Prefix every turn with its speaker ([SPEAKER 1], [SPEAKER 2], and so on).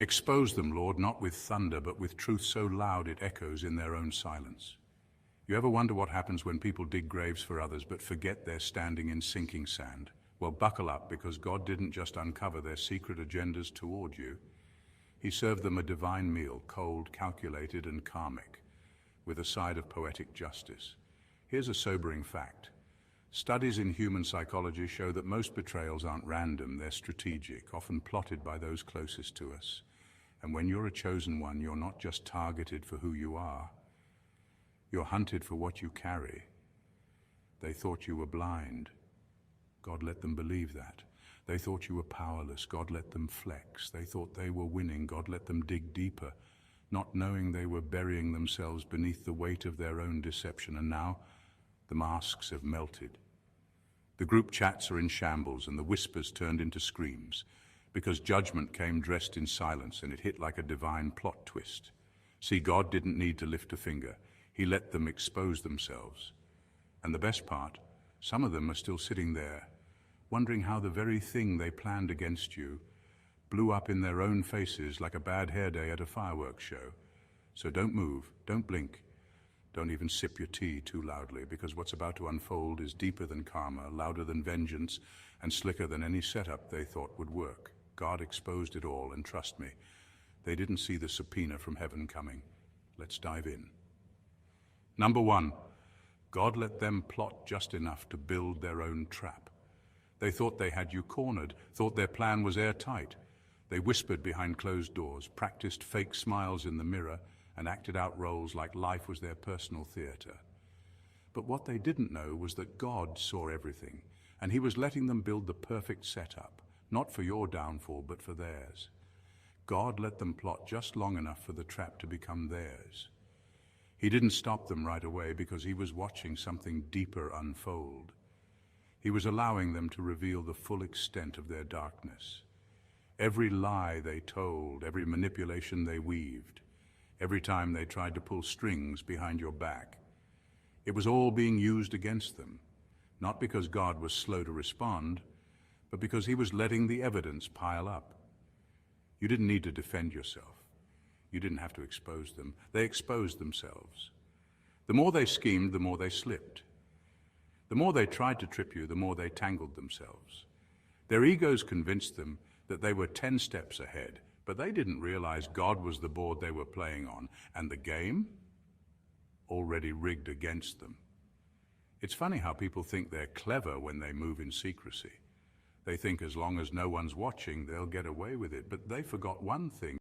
[SPEAKER 1] Expose them, Lord, not with thunder, but with truth so loud it echoes in their own silence. You ever wonder what happens when people dig graves for others but forget they're standing in sinking sand? Well, buckle up, because God didn't just uncover their secret agendas toward you. He served them a divine meal, cold, calculated, and karmic, with a side of poetic justice. Here's a sobering fact. Studies in human psychology show that most betrayals aren't random, they're strategic, often plotted by those closest to us. And when you're a chosen one, you're not just targeted for who you are, you're hunted for what you carry. They thought you were blind. God let them believe that. They thought you were powerless. God let them flex. They thought they were winning. God let them dig deeper, not knowing they were burying themselves beneath the weight of their own deception. And now, the masks have melted. The group chats are in shambles, and the whispers turned into screams, because judgment came dressed in silence, and it hit like a divine plot twist. See, God didn't need to lift a finger. He let them expose themselves. And the best part, some of them are still sitting there, wondering how the very thing they planned against you blew up in their own faces like a bad hair day at a fireworks show. So don't move, don't blink, don't even sip your tea too loudly, because what's about to unfold is deeper than karma, louder than vengeance, and slicker than any setup they thought would work. God exposed it all, and trust me, they didn't see the subpoena from heaven coming. Let's dive in. Number one, God let them plot just enough to build their own trap. They thought they had you cornered, thought their plan was airtight. They whispered behind closed doors, practiced fake smiles in the mirror, and acted out roles like life was their personal theater. But what they didn't know was that God saw everything, and He was letting them build the perfect setup, not for your downfall, but for theirs. God let them plot just long enough for the trap to become theirs. He didn't stop them right away, because He was watching something deeper unfold. He was allowing them to reveal the full extent of their darkness. Every lie they told, every manipulation they weaved, every time they tried to pull strings behind your back, it was all being used against them, not because God was slow to respond, but because He was letting the evidence pile up. You didn't need to defend yourself. You didn't have to expose them. They exposed themselves. The more they schemed, the more they slipped. The more they tried to trip you, the more they tangled themselves. Their egos convinced them that they were 10 steps ahead, but they didn't realize God was the board they were playing on, and the game already rigged against them. It's funny how people think they're clever when they move in secrecy. They think as long as no one's watching, they'll get away with it, but they forgot one thing.